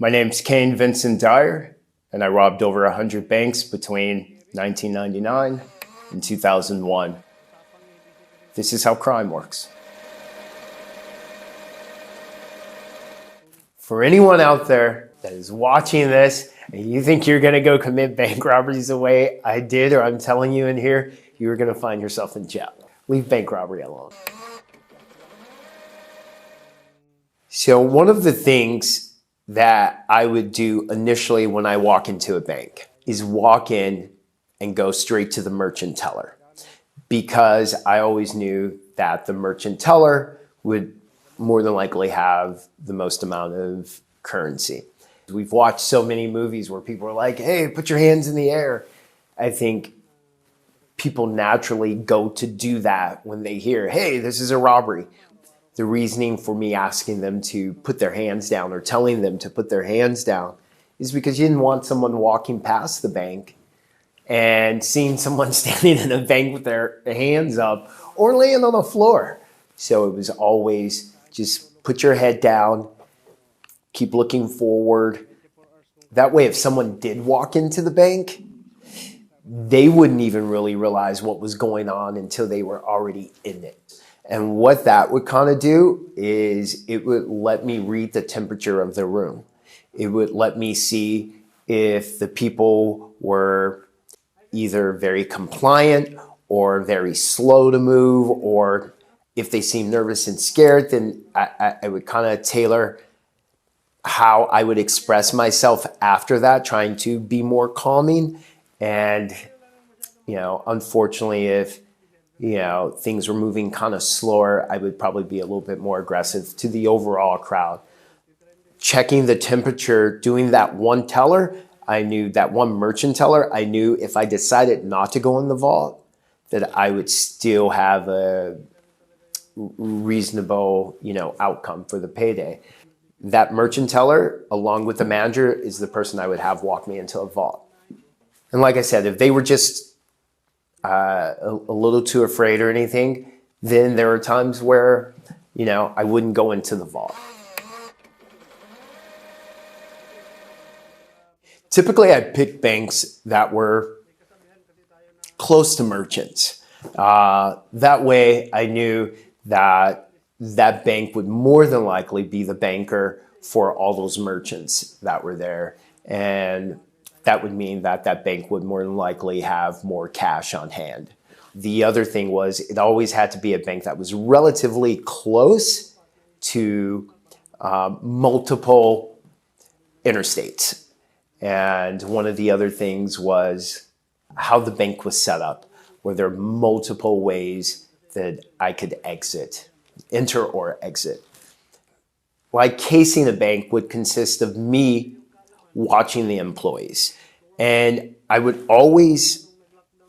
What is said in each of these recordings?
My name's Kane Vincent Dyer, and I robbed over 100 banks between 1999 and 2001. This is how crime works. For anyone out there that is watching this and you think you're going to go commit bank robberies the way I did, or I'm telling you in here, you're going to find yourself in jail. Leave bank robbery alone. So one of the things that I would do initially when I walk into a bank is walk in and go straight to the merchant teller, because I always knew that the merchant teller would more than likely have the most amount of currency. We've watched so many movies where people are like, hey, put your hands in the air. I think people naturally go to do that when they hear, hey, this is a robbery. The reasoning for me asking them to put their hands down or telling them to put their hands down is because you didn't want someone walking past the bank and seeing someone standing in a bank with their hands up or laying on the floor. So it was always just put your head down, keep looking forward. That way, if someone did walk into the bank, they wouldn't even really realize what was going on until they were already in it. And what that would kind of do is it would let me read the temperature of the room. It would let me see if the people were either very compliant or very slow to move, or if they seemed nervous and scared, then I would kind of tailor how I would express myself after that, trying to be more calming. And, unfortunately, if things were moving kind of slower, I would probably be a little bit more aggressive to the overall crowd. Checking the temperature, doing that one teller, I knew that one merchant teller, I knew if I decided not to go in the vault, that I would still have a reasonable, outcome for the payday. That merchant teller, along with the manager, is the person I would have walk me into a vault. And like I said, if they were just a little too afraid or anything, then there are times where, I wouldn't go into the vault. Typically, I picked banks that were close to merchants. That way, I knew that that bank would more than likely be the banker for all those merchants that were there. And that would mean that that bank would more than likely have more cash on hand. The other thing was it always had to be a bank that was relatively close to multiple interstates. And one of the other things was how the bank was set up. Were there multiple ways that I could enter or exit? Like casing a bank would consist of me watching the employees. And I would always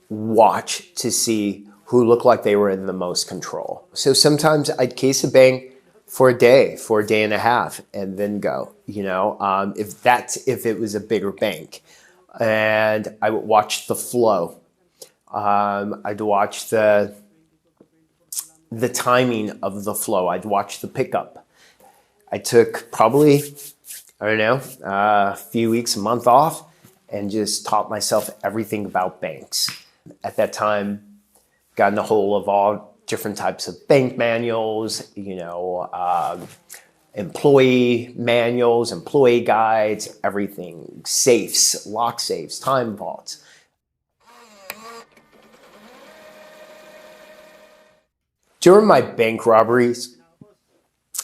watch to see who looked like they were in the most control. So sometimes I'd case a bank for a day and a half, and then go, if it was a bigger bank. And I would watch the flow. I'd watch the timing of the flow. I'd watch the pickup. I took probably, a few weeks, a month off, and just taught myself everything about banks. At that time, got in a hold of all different types of bank manuals, employee manuals, employee guides, everything, safes, lock safes, time vaults. During my bank robberies,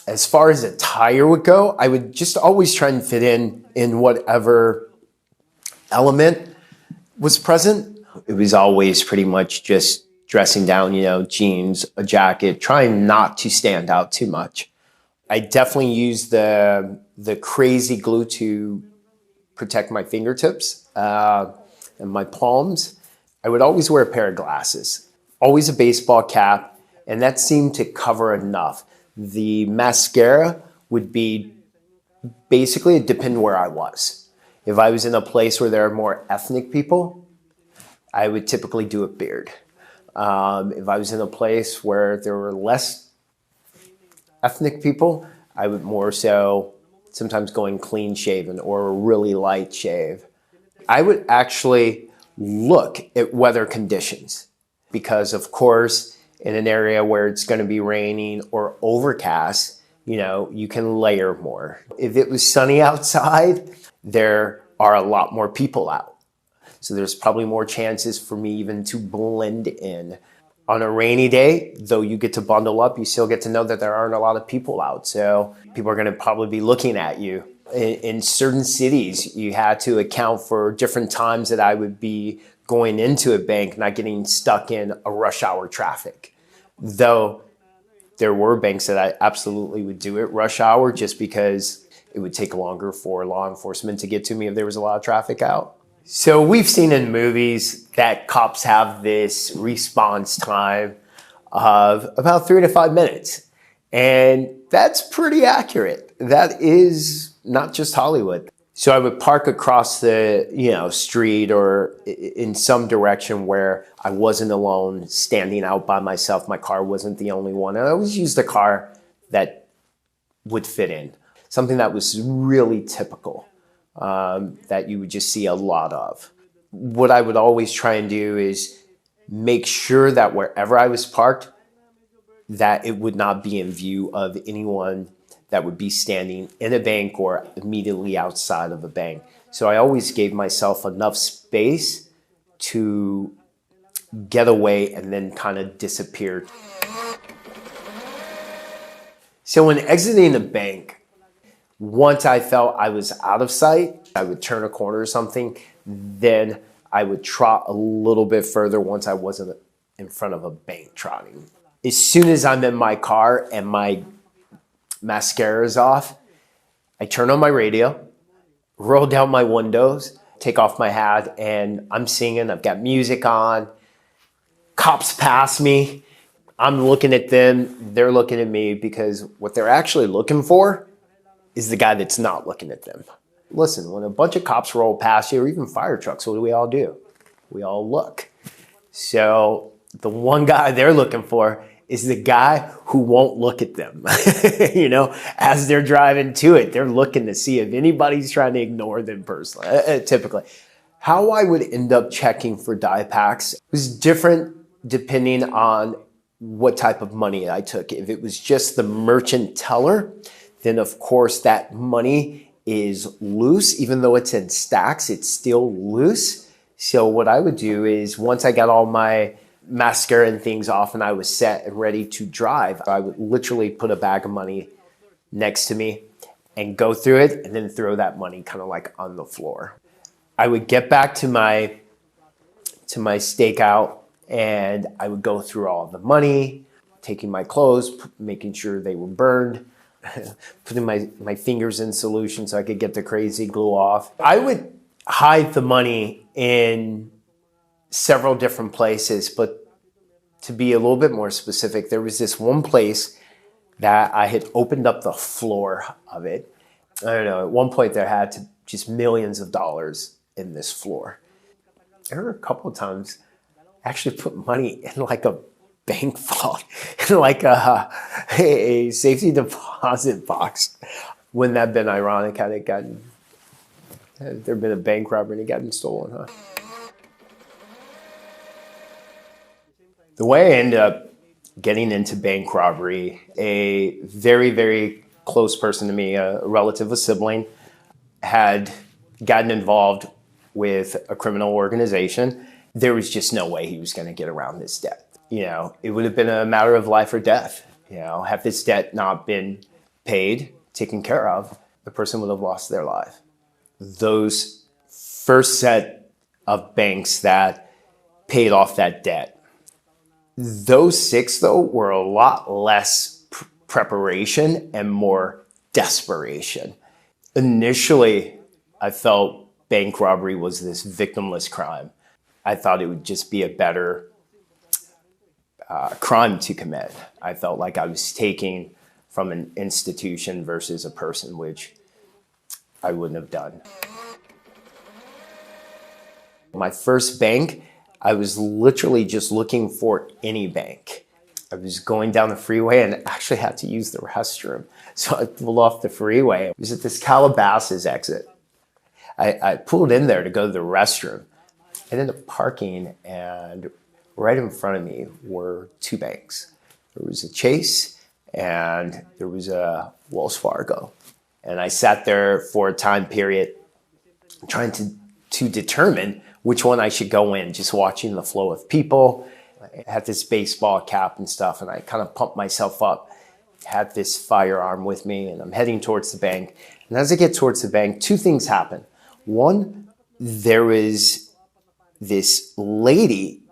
as far as attire would go, I would just always try and fit in whatever element was present. It was always pretty much just dressing down, jeans, a jacket, trying not to stand out too much. I definitely used the crazy glue to protect my fingertips and my palms. I would always wear a pair of glasses, always a baseball cap, and that seemed to cover enough. The mascara would be basically, it depended where I was. If I was in a place where there are more ethnic people, I would typically do a beard. If I was in a place where there were less ethnic people, I would more so sometimes going clean shaven or a really light shave. I would actually look at weather conditions because, of course, in an area where it's going to be raining or overcast, you can layer more. If it was sunny outside, there are a lot more people out. So there's probably more chances for me even to blend in. On a rainy day, though you get to bundle up, you still get to know that there aren't a lot of people out. So people are going to probably be looking at you. In certain cities, you had to account for different times that I would be going into a bank, not getting stuck in a rush hour traffic. Though there were banks that I absolutely would do it rush hour just because it would take longer for law enforcement to get to me if there was a lot of traffic out. So we've seen in movies that cops have this response time of about 3 to 5 minutes. And that's pretty accurate. That is not just Hollywood. So I would park across the street or in some direction where I wasn't alone, standing out by myself. My car wasn't the only one. And I always used a car that would fit in. Something that was really typical. That you would just see a lot of. What I would always try and do is make sure that wherever I was parked, that it would not be in view of anyone that would be standing in a bank or immediately outside of a bank. So I always gave myself enough space to get away and then kind of disappear. So when exiting a bank, once I felt I was out of sight, I would turn a corner or something. Then I would trot a little bit further once I wasn't in front of a bank trotting. As soon as I'm in my car and my mascara is off, I turn on my radio, roll down my windows, take off my hat, and I'm singing. I've got music on. Cops pass me. I'm looking at them. They're looking at me because what they're actually looking for is the guy that's not looking at them. Listen, when a bunch of cops roll past you, or even fire trucks, what do? We all look. So the one guy they're looking for is the guy who won't look at them. As they're driving to it, they're looking to see if anybody's trying to ignore them personally, typically. How I would end up checking for die packs was different depending on what type of money I took. If it was just the merchant teller, then of course that money is loose. Even though it's in stacks, it's still loose. So what I would do is once I got all my mascara and things off and I was set and ready to drive, I would literally put a bag of money next to me and go through it and then throw that money kind of like on the floor. I would get back to my stakeout and I would go through all the money, taking my clothes, making sure they were burned, putting my fingers in solution so I could get the crazy glue off. I would hide the money in several different places, but to be a little bit more specific, there was this one place that I had opened up the floor of it. I don't know, at one point there had to just millions of dollars in this floor. There were a couple of times I actually put money in like a bank vault, like a safety deposit box. Wouldn't that have been ironic had there been a bank robbery and it gotten stolen, huh? The way I ended up getting into bank robbery, a very, very close person to me, a relative, a sibling, had gotten involved with a criminal organization. There was just no way he was going to get around this debt. It would have been a matter of life or death. Had this debt not been paid, taken care of, the person would have lost their life. Those first set of banks that paid off that debt, those 6, though, were a lot less preparation and more desperation. Initially, I felt bank robbery was this victimless crime. I thought it would just be a better crime to commit. I felt like I was taking from an institution versus a person, which I wouldn't have done. My first bank, I was literally just looking for any bank. I was going down the freeway and actually had to use the restroom. So I pulled off the freeway. It was at this Calabasas exit. I pulled in there to go to the restroom. I ended up parking, and right in front of me were two banks. There was a Chase and there was a Wells Fargo. And I sat there for a time period trying to determine which one I should go in, just watching the flow of people. I had this baseball cap and stuff, and I kind of pumped myself up, had this firearm with me, and I'm heading towards the bank. And as I get towards the bank, two things happen. One, there was this lady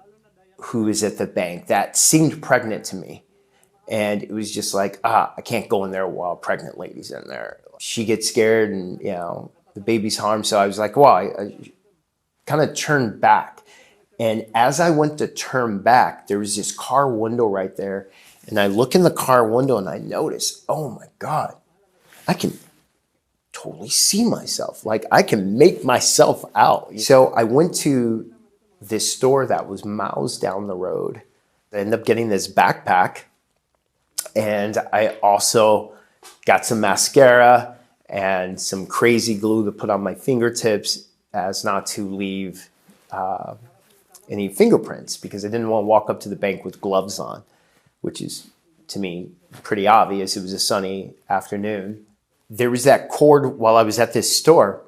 who was at the bank that seemed pregnant to me. And it was just like, I can't go in there while a pregnant lady's in there. She gets scared and, the baby's harmed. So I was like, well, I kind of turned back. And as I went to turn back, there was this car window right there. And I look in the car window and I notice, oh my God, I can totally see myself. Like I can make myself out. So I went to this store that was miles down the road. I ended up getting this backpack, and I also got some mascara and some crazy glue to put on my fingertips as not to leave any fingerprints, because I didn't want to walk up to the bank with gloves on, which is, to me, pretty obvious. It was a sunny afternoon. There was that cord while I was at this store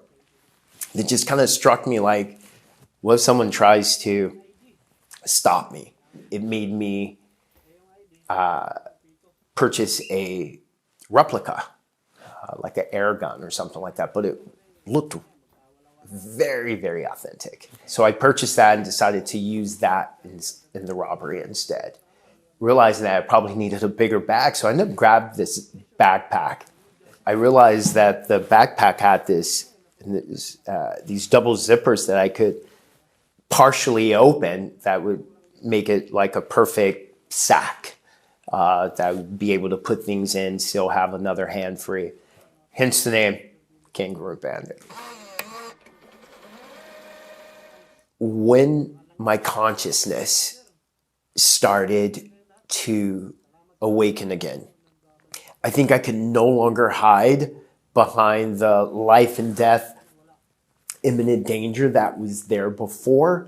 that just kind of struck me like, what if someone tries to stop me? It made me purchase a replica, like an air gun or something like that, but it looked very, very authentic. So I purchased that and decided to use that in the robbery instead. Realizing that I probably needed a bigger bag, so I ended up grabbing this backpack. I realized that the backpack had these double zippers that I could partially open that would make it like a perfect sack that would be able to put things in, still have another hand free. Hence the name Kangaroo Bandit. When my consciousness started to awaken again, I think I could no longer hide behind the life and death, imminent danger that was there before.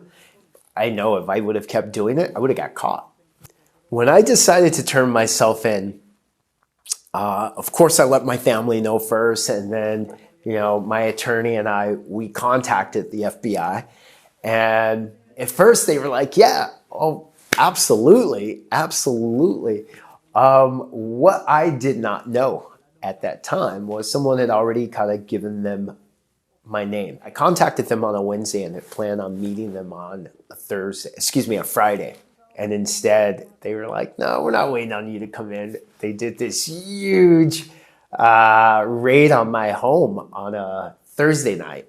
I know if I would have kept doing it, I would have got caught. When I decided to turn myself in, of course I let my family know first, and then my attorney and we contacted the FBI. And at first they were like, yeah, oh, absolutely, absolutely. What I did not know at that time was someone had already kind of given them my name. I contacted them on a Wednesday and had planned on meeting them on a Friday. And instead they were like, no, we're not waiting on you to come in. They did this huge raid on my home on a Thursday night.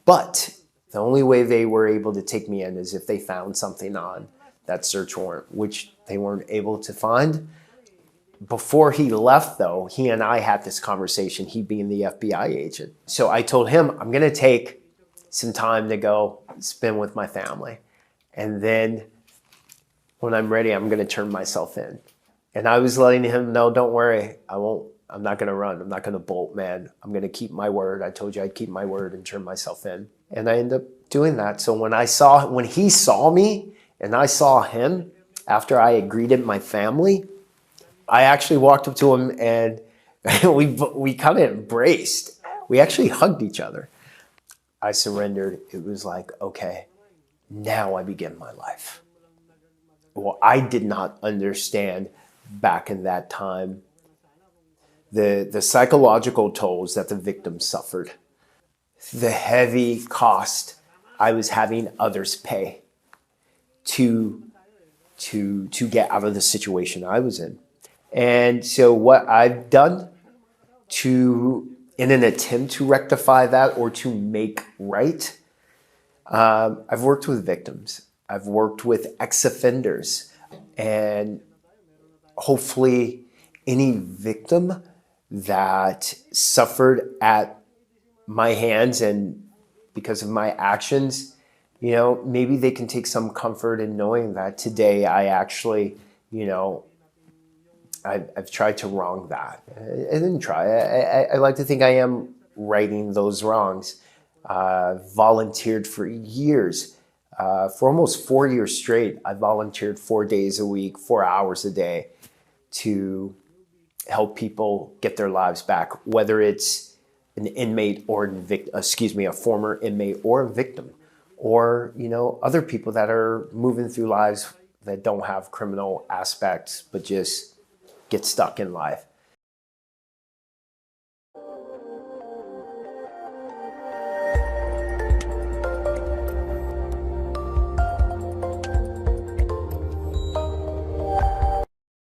But the only way they were able to take me in is if they found something on that search warrant, which they weren't able to find. Before he left, though, he and I had this conversation, he being the FBI agent. So I told him, I'm going to take some time to go spend with my family. And then when I'm ready, I'm going to turn myself in. And I was letting him know, don't worry, I'm not going to run. I'm not going to bolt, man. I'm going to keep my word. I told you I'd keep my word and turn myself in. And I ended up doing that. So when he saw me and I saw him after I had greeted my family, I actually walked up to him and we kind of embraced. We actually hugged each other. I surrendered. It was like, okay, now I begin my life. Well, I did not understand back in that time the psychological tolls that the victims suffered, the heavy cost I was having others pay to get out of the situation I was in. And so what I've done in an attempt to rectify that or to make right, I've worked with victims. I've worked with ex-offenders, and hopefully any victim that suffered at my hands and because of my actions, maybe they can take some comfort in knowing that today I actually you know, I've tried to wrong that. I didn't try. I like to think I am righting those wrongs. Volunteered for years. For almost 4 years straight, I volunteered 4 days a week, 4 hours a day to help people get their lives back, whether it's an inmate or a former inmate or a victim, or other people that are moving through lives that don't have criminal aspects but just get stuck in life.